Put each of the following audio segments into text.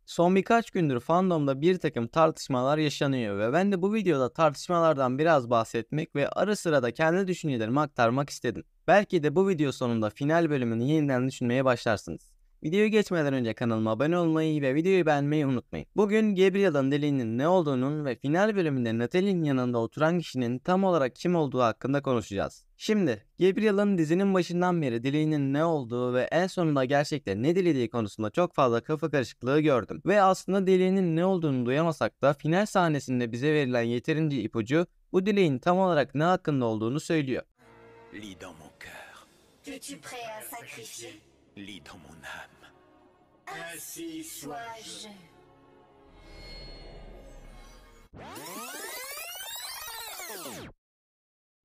Son birkaç gündür fandomda bir takım tartışmalar yaşanıyor ve ben de bu videoda tartışmalardan biraz bahsetmek ve ara sıra da kendi düşüncelerimi aktarmak istedim. Belki de bu video sonunda final bölümünü yeniden düşünmeye başlarsınız. Videoya geçmeden önce kanalıma abone olmayı ve videoyu beğenmeyi unutmayın. Bugün Gabriel'ın deliğinin ne olduğunun ve final bölümünde Natalie'nin yanında oturan kişinin tam olarak kim olduğu hakkında konuşacağız. Şimdi Gabriel'ın dizinin başından beri dileğinin ne olduğu ve en sonunda gerçekten ne dilediği konusunda çok fazla kafa karışıklığı gördüm. Ve aslında dileğinin ne olduğunu duyamasak da final sahnesinde bize verilen yeterince ipucu bu dileğin tam olarak ne hakkında olduğunu söylüyor. Lis dans mon cœur, Es-tu prêt à sacrifier? lis dans mon âme. Ainsi sois-je.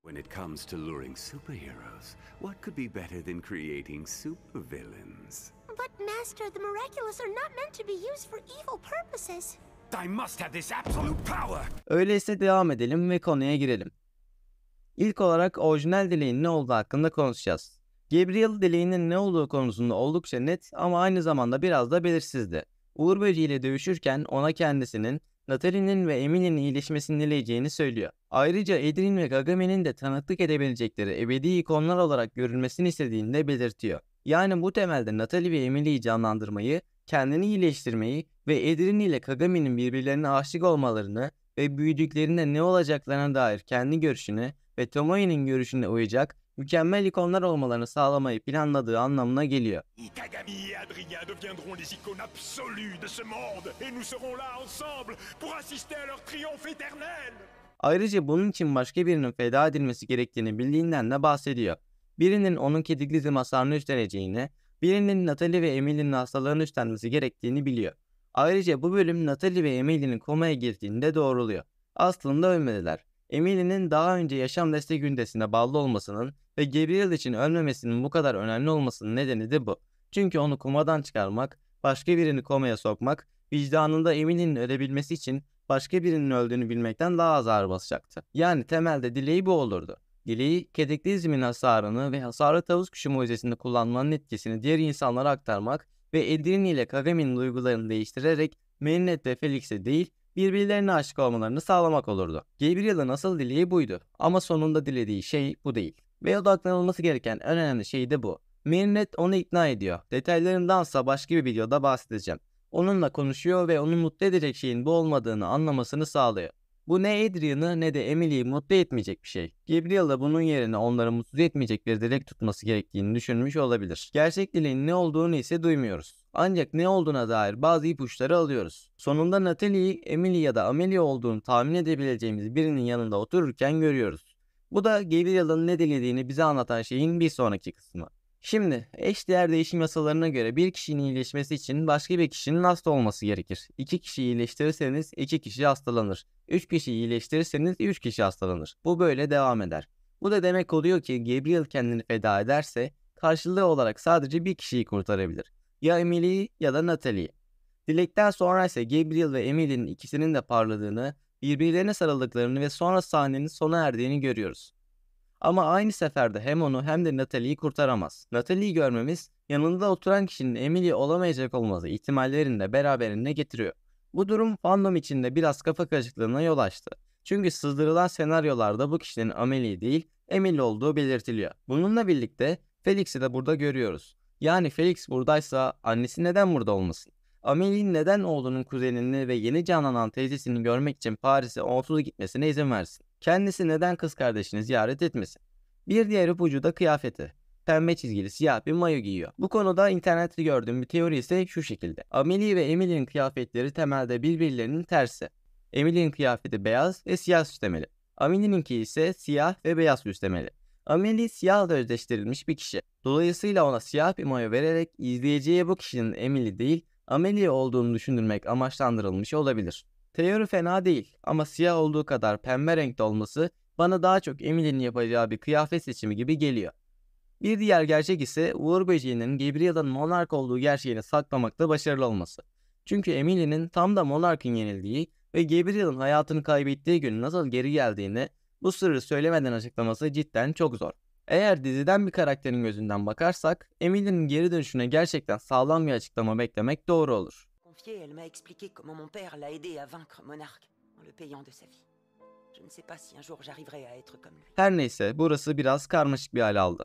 When it comes to luring superheroes, what could be better than creating supervillains? But Master, the miraculous are not meant to be used for evil purposes. I must have this absolute power! Öyleyse devam edelim ve konuya girelim. İlk olarak orijinal dileğin ne olduğu hakkında konuşacağız. Gabriel dileğinin ne olduğu konusunda oldukça net ama aynı zamanda biraz da belirsizdi. Uğur Böceği ile dövüşürken ona kendisinin Natalie'nin ve Emily'nin iyileşmesini dileyeceğini söylüyor. Ayrıca Adrien ve Kagame'nin de tanıklık edebilecekleri ebedi ikonlar olarak görülmesini istediğini de belirtiyor. Yani bu temelde Natalie ve Emily'yi canlandırmayı, kendini iyileştirmeyi ve Adrien ile Kagame'nin birbirlerine aşık olmalarını ve büyüdüklerinde ne olacaklarına dair kendi görüşünü ve Tomoe'nin görüşüne uyacak mükemmel ikonlar olmalarını sağlamayı planladığı anlamına geliyor. Kagami et Adrien deviendront les icônes absolues de ce monde et nous serons là ensemble pour assister à leur triomphe éternel. Ayrıca bunun için başka birinin feda edilmesi gerektiğini bildiğinden de bahsediyor. Birinin onun kediklizm hasarını üstleneceğini, birinin Natalie ve Emily'nin hastalarını üstlenmesi gerektiğini biliyor. Ayrıca bu bölüm Natalie ve Emily'nin komaya girdiğini de doğruluyor. Aslında ölmediler. Emily'nin daha önce yaşam destek ünitesine bağlı olmasının ve Gabriel için ölmemesinin bu kadar önemli olmasının nedeni de bu. Çünkü onu komadan çıkarmak, başka birini komaya sokmak, vicdanında Emily'nin ölebilmesi için başka birinin öldüğünü bilmekten daha az ağır basacaktı. Yani temelde dileği bu olurdu. Dileği, kataklizmin hasarını ve hasarlı tavus kuşu mucizesini kullanmanın etkisini diğer insanlara aktarmak ve Adrien ile Kagame'nin duygularını değiştirerek Marinette ve Felix'e değil, birbirlerine aşık olmalarını sağlamak olurdu. Gabriel'ın asıl dileği buydu ama sonunda dilediği şey bu değil. Ve odaklanılması gereken en önemli şey de bu. Marinette onu ikna ediyor. Detaylarındansa başka bir videoda bahsedeceğim. Onunla konuşuyor ve onu mutlu edecek şeyin bu olmadığını anlamasını sağlıyor. Bu ne Adrian'ı ne de Emily'yi mutlu etmeyecek bir şey. Gabriel da bunun yerine onları mutsuz etmeyecek bir dilek tutması gerektiğini düşünmüş olabilir. Gerçek dileğin ne olduğunu ise duymuyoruz. Ancak ne olduğuna dair bazı ipuçları alıyoruz. Sonunda Natalie'yi Emily ya da Amelia olduğunu tahmin edebileceğimiz birinin yanında otururken görüyoruz. Bu da Gabriel'ın ne dilediğini bize anlatan şeyin bir sonraki kısmı. Şimdi eşdeğer değişim yasalarına göre bir kişinin iyileşmesi için başka bir kişinin hasta olması gerekir. 2 kişi iyileştirirseniz 2 kişi hastalanır. 3 kişi iyileştirirseniz 3 kişi hastalanır. Bu böyle devam eder. Bu da demek oluyor ki Gabriel kendini feda ederse karşılığı olarak sadece bir kişiyi kurtarabilir. Ya Emily'yi ya da Natalie'yi. Dilekten sonra ise Gabriel ve Emily'nin ikisinin de parladığını, birbirlerine sarıldıklarını ve sonra sahnenin sona erdiğini görüyoruz. Ama aynı seferde hem onu hem de Natalie'yi kurtaramaz. Natalie'yi görmemiz yanında oturan kişinin Emily olamayacak olması ihtimallerini de beraberinde getiriyor. Bu durum fandom içinde biraz kafa karışıklığına yol açtı. Çünkü sızdırılan senaryolarda bu kişinin Amelie değil Emily olduğu belirtiliyor. Bununla birlikte Felix'i de burada görüyoruz. Yani Felix buradaysa annesi neden burada olmasın? Amelie'nin neden oğlunun kuzenini ve yeni canlanan teyzesini görmek için Paris'e onsuz gitmesine izin versin? Kendisi neden kız kardeşini ziyaret etmesin? Bir diğer ipucu da kıyafeti. Pembe çizgili siyah bir mayo giyiyor. Bu konuda internette gördüğüm bir teori ise şu şekilde. Amelie ve Emily'nin kıyafetleri temelde birbirlerinin tersi. Emily'nin kıyafeti beyaz ve siyah süslemeli. Amelie'ninki ise siyah ve beyaz süslemeli. Amelie siyahla özdeştirilmiş bir kişi. Dolayısıyla ona siyah bir mayo vererek izleyiciye bu kişinin Emily değil, Amelie olduğunu düşündürmek amaçlandırılmış olabilir. Teori fena değil ama siyah olduğu kadar pembe renkte olması bana daha çok Emily'nin yapacağı bir kıyafet seçimi gibi geliyor. Bir diğer gerçek ise Uğur Böceği'nin Gabriel'ın Monark olduğu gerçeğini saklamakta başarılı olması. Çünkü Emily'nin tam da Monark'ın yenildiği ve Gabriel'ın hayatını kaybettiği gün nasıl geri geldiğini bu sırrı söylemeden açıklaması cidden çok zor. Eğer diziden bir karakterin gözünden bakarsak Emily'nin geri dönüşüne gerçekten sağlam bir açıklama beklemek doğru olur. confiée, elle m'a expliqué comment mon père l'a aidé à vaincre Monarque en le payant de sa vie. Je ne sais pas si un jour j'arriverai à être comme lui. Her neyse burası biraz karmaşık bir hal aldı.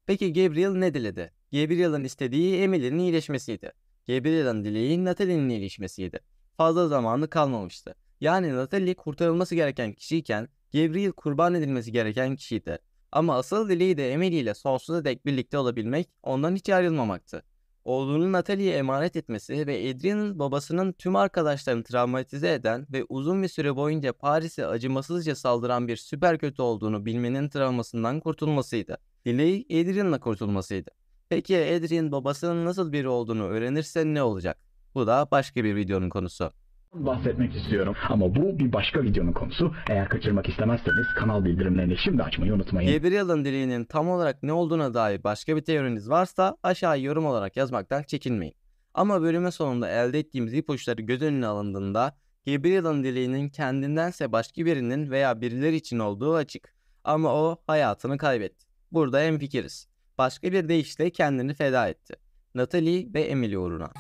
Peki Gabriel ne diledi? Gabriel'ın istediği Emily'nin iyileşmesiydi. Gabriel'ın dileği Natalie'nin iyileşmesiydi. Fazla zamanı kalmamıştı. Yani Natalie kurtarılması gereken kişiyken Gabriel kurban edilmesi gereken kişiydi. Ama asıl dileği de Emily ile sonsuza dek birlikte olabilmek, ondan hiç ayrılmamaktı. Oğlunu Natalie'ye emanet etmesi ve Adrian'ın babasının tüm arkadaşlarını travmatize eden ve uzun bir süre boyunca Paris'e acımasızca saldıran bir süper kötü olduğunu bilmenin travmasından kurtulmasıydı. Dileği Adrian'la kurtulmasıydı. Peki Adrian babasının nasıl biri olduğunu öğrenirse ne olacak? Bu da başka bir videonun konusu. Bahsetmek istiyorum ama bu bir başka videonun konusu. Eğer kaçırmak istemezseniz kanal bildirimlerini şimdi açmayı unutmayın. Gabriel'ın dileğinin tam olarak ne olduğuna dair başka bir teoriniz varsa aşağıya yorum olarak yazmaktan çekinmeyin. Ama bölümün sonunda elde ettiğimiz ipuçları göz önüne alındığında Gabriel'ın dileğinin kendindense başka birinin veya birileri için olduğu açık. Ama o hayatını kaybetti. Burada hemfikiriz. Başka bir deyişle kendini feda etti. Natalie ve Emily uğruna.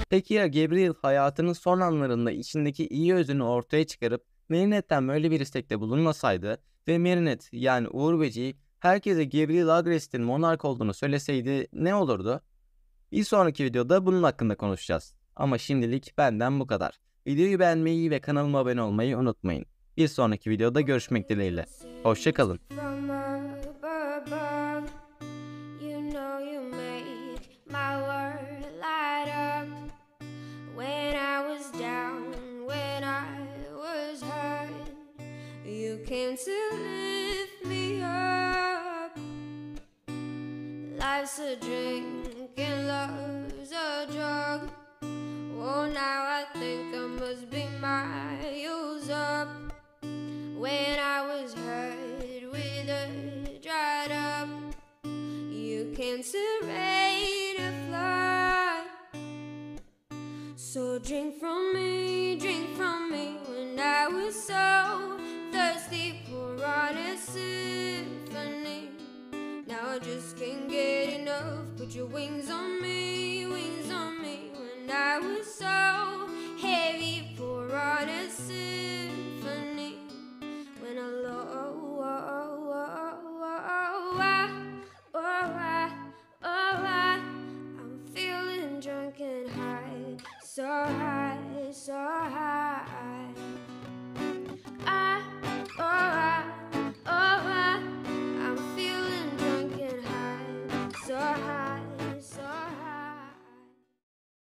Peki ya Gabriel hayatının son anlarında içindeki iyi özünü ortaya çıkarıp Marinette'den böyle bir istekte bulunmasaydı ve Marinette yani Uğur Böceği herkese Gabriel Agrest'in monark olduğunu söyleseydi ne olurdu? Bir sonraki videoda bunun hakkında konuşacağız. Ama şimdilik benden bu kadar. Videoyu beğenmeyi ve kanalıma abone olmayı unutmayın. Bir sonraki videoda görüşmek dileğiyle. Hoşça kalın. Came to lift me up. Life's a drink and love's a drug. Oh, now I think I must be miles up. When I was hurt with a dried up, you came to rain a flood. So drink from me when I was so thirsty, pour on a symphony. Now I just can't get enough. Put your wings on me when I was so